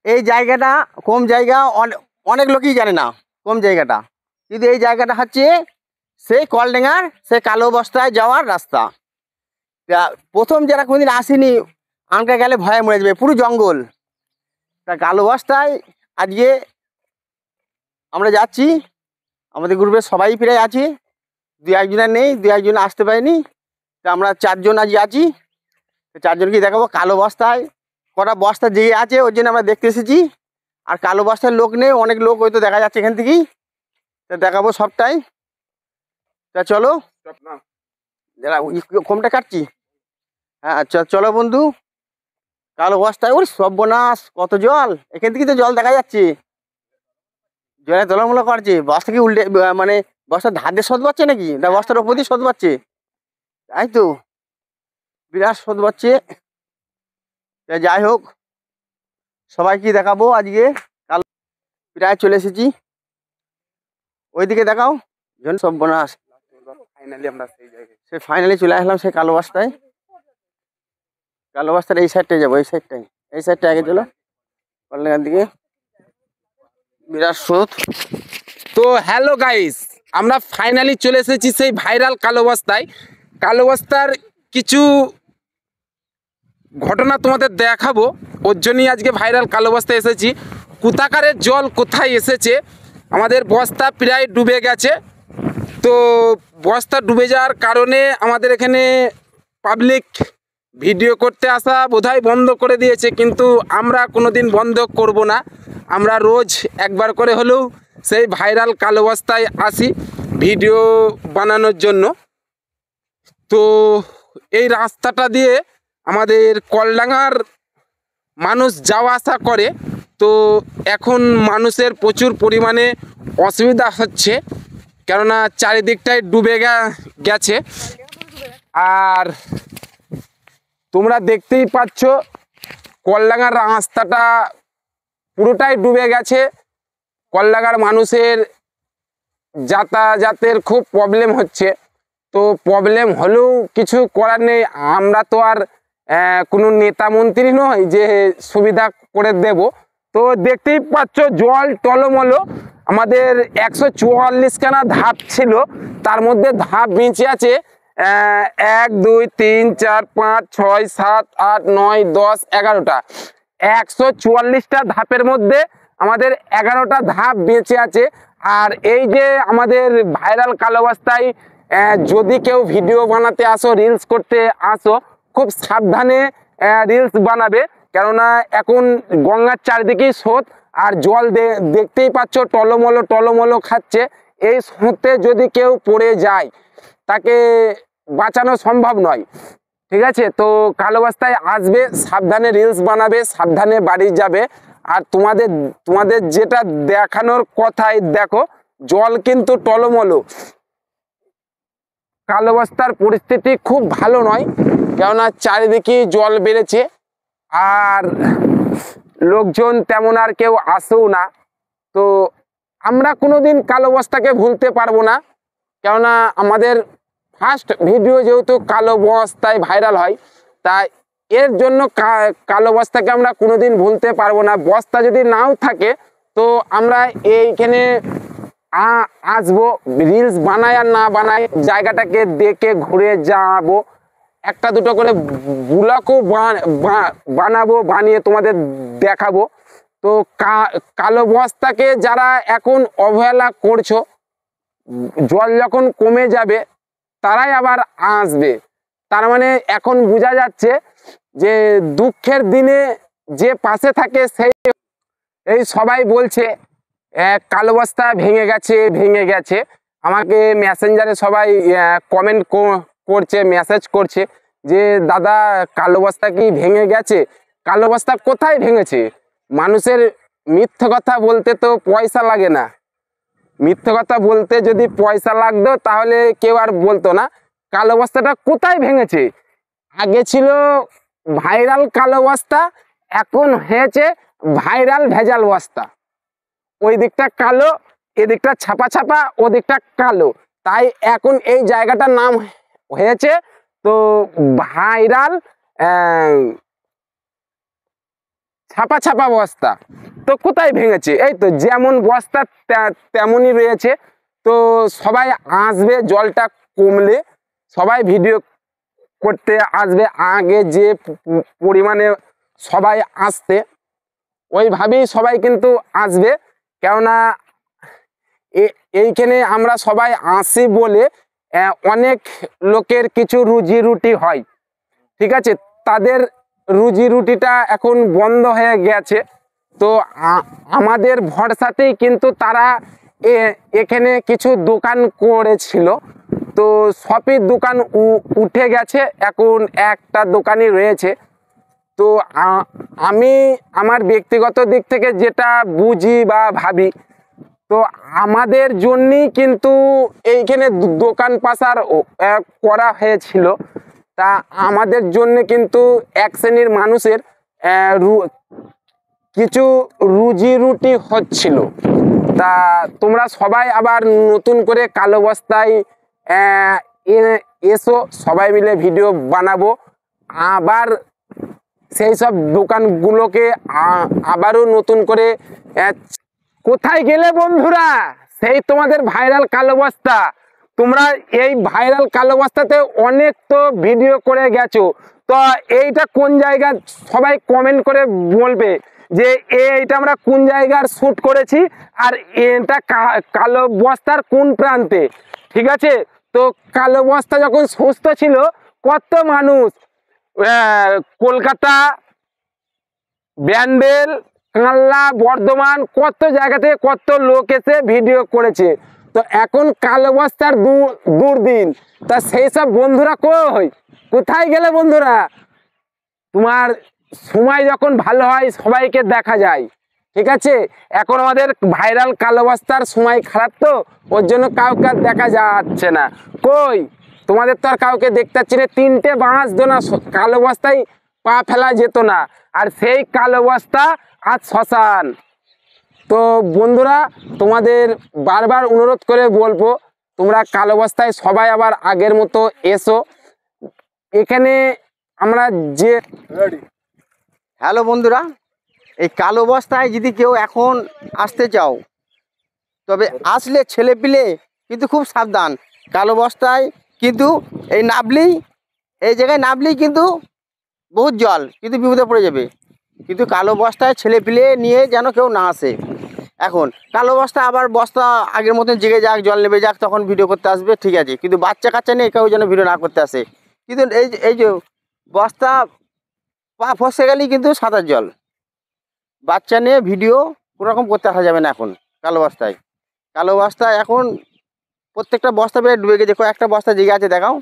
এই জায়গাটা কম জায়গা, অনেক লোকই জানে না কম জায়গাটা, কিন্তু এই জায়গাটা হচ্ছে সেই কলডেঙ্গার সেই কালো বস্তায় যাওয়ার রাস্তা। প্রথম যারা কোনদিন আসেনি আমাকে গেলে ভয়ে মরে যাবে, পুরো জঙ্গল। তা কালো বস্তায় আজকে আমরা যাচ্ছি, আমাদের গ্রুপের সবাই প্রায় আছে, দু একজনের নেই, দু একজন আসতে পারেনি। তা আমরা 4 জন আজকে আছি, 4 জনকে দেখাবো কালো বস্তায় কটা বস্তা যে আছে, ওর জন্য আমরা দেখতে এসেছি। আর কালো বস্তার লোক নেই, অনেক লোক হয়তো দেখা যাচ্ছে এখান থেকেই, তা দেখাবো সবটাই। তা চলো, কমটা কাটছি। হ্যাঁ আচ্ছা চলো বন্ধু। কালো বস্তায় ওর সর্বনাশ, কত জল, এখান থেকে তো জল দেখা যাচ্ছে, জলে তলমলো করছে। বস্তা কি উল্টে মানে বস্তার ধার দিয়ে শোধ পাচ্ছে নাকি, না বস্তার ওপর দিয়ে শোধ পাচ্ছে? তাই তো, বিরাট শোধ পাচ্ছে। যাই হোক, সবাইকে দেখাবো আজকে। কালো প্রায় চলে এসেছি, ওইদিকে দেখাও। জন সর্বনাশ, ফাইনালি আমরা সেই ফাইনালি চলে আসলাম সেই কালো বস্তায়। কালো বস্তার এই সাইডটায় যাবো, এই সাইডটাই, এই সাইডটা আগে চলো, কল্যাণের দিকে। বিরাট স্রোত। তো হ্যালো গাইস, আমরা ফাইনালি চলে এসেছি সেই ভাইরাল কালো বস্তায়। কালো বস্তার কিছু ঘটনা তোমাদের দেখাবো, ওর জন্যই আজকে ভাইরাল কালো বস্তায় এসেছি। কোথাকারের জল কোথায় এসেছে, আমাদের বস্তা প্রায় ডুবে গেছে। তো বস্তা ডুবে যাওয়ার কারণে আমাদের এখানে পাবলিক ভিডিও করতে আসা বোধহয় বন্ধ করে দিয়েছে, কিন্তু আমরা কোনোদিন বন্ধ করব না। আমরা রোজ একবার করে হলেও সেই ভাইরাল কালো বস্তায় আসি ভিডিও বানানোর জন্য। তো এই রাস্তাটা দিয়ে আমাদের কলডাঙ্গার মানুষ যাওয়া আসা করে। তো এখন মানুষের প্রচুর পরিমাণে অসুবিধা হচ্ছে, কেননা চারিদিকটাই ডুবে গেছে। আর তোমরা দেখতেই পাচ্ছ কলডাঙ্গার রাস্তাটা পুরোটাই ডুবে গেছে। কলডাঙ্গার মানুষের যাতায়াতের খুব প্রবলেম হচ্ছে। তো প্রবলেম হলেও কিছু করার নেই, আমরা তো আর কোনো নেতা মন্ত্রী নয় যে সুবিধা করে দেব। তো দেখতেই পাচ্ছ জল টলমলো। আমাদের 144 খানা ধাপ ছিল, তার মধ্যে ধাপ বেঁচে আছে 1 2 3 4 5 6 7 8 9 10 11টা। 144টা ধাপের মধ্যে আমাদের 11টা ধাপ বেঁচে আছে। আর এই যে আমাদের ভাইরাল কালো বস্তায় যদি কেউ ভিডিও বানাতে আসো, রিলস করতে আসো, খুব সাবধানে রিলস বানাবে, কেননা এখন গঙ্গার চারিদিকেই স্রোত, আর জল দেখতেই পাচ্ছ টলমলো টলমলো খাচ্ছে। এই স্রোতে যদি কেউ পড়ে যায় তাকে বাঁচানো সম্ভব নয়, ঠিক আছে? তো কালো বস্তায় আসবে, সাবধানে রিলস বানাবে, সাবধানে বাড়ি যাবে। আর তোমাদের যেটা দেখানোর কথাই দেখো, জল কিন্তু টলমলো। কালো বস্তার পরিস্থিতি খুব ভালো নয়, কেননা চারিদিকে জল বেড়েছে, আর লোকজন তেমন আর কেউ আসেও না। তো আমরা কোনোদিন কালো বস্তাকে ভুলতে পারবো না, কেননা আমাদের ফার্স্ট ভিডিও যেহেতু কালো বস্তায় ভাইরাল হয়, তাই এর জন্য কালো বস্তাকে আমরা কোনোদিন ভুলতে পারবো না। বস্তা যদি নাও থাকে তো আমরা এইখানে আসবো, রিলস বানায় আর না বানায় জায়গাটাকে দেখে ঘুরে যাবো, একটা দুটো করে ব্লগও বানাবো, বানিয়ে তোমাদের দেখাবো। তো কালো বস্তাকে যারা এখন অবহেলা করছো, জল যখন কমে যাবে তারাই আবার আসবে। তার মানে এখন বোঝা যাচ্ছে যে দুঃখের দিনে যে পাশে থাকে সেই এই সবাই বলছে কালো বস্তা ভেঙে গেছে ভেঙে গেছে। আমাকে মেসেঞ্জারে সবাই কমেন্ট করছে, মেসেজ করছে যে দাদা কালো বস্তা কি ভেঙে গেছে? কালো বস্তা কোথায় ভেঙেছে? মানুষের মিথ্যে কথা বলতে তো পয়সা লাগে না, মিথ্যে কথা বলতে যদি পয়সা লাগতো তাহলে কেউ আর বলতো না। কালো বস্তাটা কোথায় ভেঙেছে? আগে ছিল ভাইরাল কালো বস্তা, এখন হয়েছে ভাইরাল ভেজাল বস্তা। ওই দিকটা কালো, এদিকটা ছাপা ছাপা, ওদিকটা কালো, তাই এখন এই জায়গাটার নাম হয়েছে তো ভাইরাল ছাপা ছাপা বস্তা। তো কোথায় ভেঙেছে? এই তো যেমন বস্তা তেমনই রয়েছে। তো সবাই আসবে, জলটা কমলে সবাই ভিডিও করতে আসবে। আগে যে পরিমাণে সবাই আসতে, ওইভাবেই সবাই কিন্তু আসবে। কেননা এইখানে আমরা সবাই আসি বলে অনেক লোকের কিছু রুজি রুটি হয়, ঠিক আছে? তাদের রুজি রুটিটা এখন বন্ধ হয়ে গেছে। তো আমাদের ভরসাতেই কিন্তু তারা এখানে কিছু দোকান করেছিল। তো সবই দোকান উঠে গেছে, এখন একটা দোকানই রয়েছে। তো আমি আমার ব্যক্তিগত দিক থেকে যেটা বুঝি বা ভাবি, তো আমাদের জন্যই কিন্তু এইখানে দোকান পাশার করা হয়েছিল। তা আমাদের জন্য কিন্তু এক শ্রেণীর মানুষের কিছু রুজি রুটি হচ্ছিল। তা তোমরা সবাই আবার নতুন করে কালো বস্তায় এসো, সবাই মিলে ভিডিও বানাবো। আবার সেই সব দোকানগুলোকে আবারও নতুন করে কোথায় গেলে বন্ধুরা? সেই তোমাদের ভাইরাল কালো বস্তা। তোমরা এই ভাইরাল কালো বস্তাতে অনেক তো ভিডিও করে গেছো, তো এইটা কোন জায়গা সবাই কমেন্ট করে বলবে যে এইটা আমরা কোন জায়গার শ্যুট করেছি আর এটা কালো বস্তার কোন প্রান্তে, ঠিক আছে? তো কালো বস্তা যখন সুস্থ ছিল, কত মানুষ কলকাতা, ব্যান্ডেল, কাল্লা, বর্ধমান, কত জায়গা থেকে কত লোক এসে ভিডিও করেছে। তো এখন কালো বস্তার দুর্দিন। তা সেই সব বন্ধুরা কোথায় গেলে বন্ধুরা? তোমার সময় যখন ভালো হয় সবাইকে দেখা যায়, ঠিক আছে? এখন আমাদের ভাইরাল কালো বস্তার সময় খারাপ, তো ওর জন্য কাউকে দেখা যাচ্ছে না। তোমাদের তো আর কাউকে দেখতে পাচ্ছি না। 3টে বাঁশ দোনা কালো বস্তায় পা ফেলা যেত না, আর সেই কালো বস্তা আজ শ্মশান। তো বন্ধুরা, তোমাদের বারবার অনুরোধ করে বলবো, তোমরা কালো বস্তায় সবাই আবার আগের মতো এসো। এখানে আমরা যে হ্যালো বন্ধুরা, এই কালো বস্তায় যদি কেউ এখন আসতে চাও, তবে আসলে ছেলে পিলে কিন্তু খুব সাবধান। কালো বস্তায় কিন্তু এই জায়গায় নামলেই কিন্তু বহুত জল, কিন্তু বিপদে পড়ে যাবে। কিন্তু কালো বস্তায় ছেলে পিলে নিয়ে যেন কেউ না আসে। এখন কালো বস্তা আবার বস্তা আগের মতন জেগে যাক, জল নেবে যাক, তখন ভিডিও করতে আসবে, ঠিক আছে। কিন্তু বাচ্চা কাচ্চা নিয়ে কেউ যেন ভিডিও না করতে আসে। কিন্তু এই যে বস্তা পা ফসে গেলেই কিন্তু সাঁতার জল। বাচ্চা নিয়ে ভিডিও কোনোরকম করতে আসা যাবে না এখন কালো বস্তায়। কালো বস্তায় এখন প্রত্যেকটা বস্তা প্রায় ডুবে গেছে, কয়েকটা বস্তা জেগে আছে দেখাও।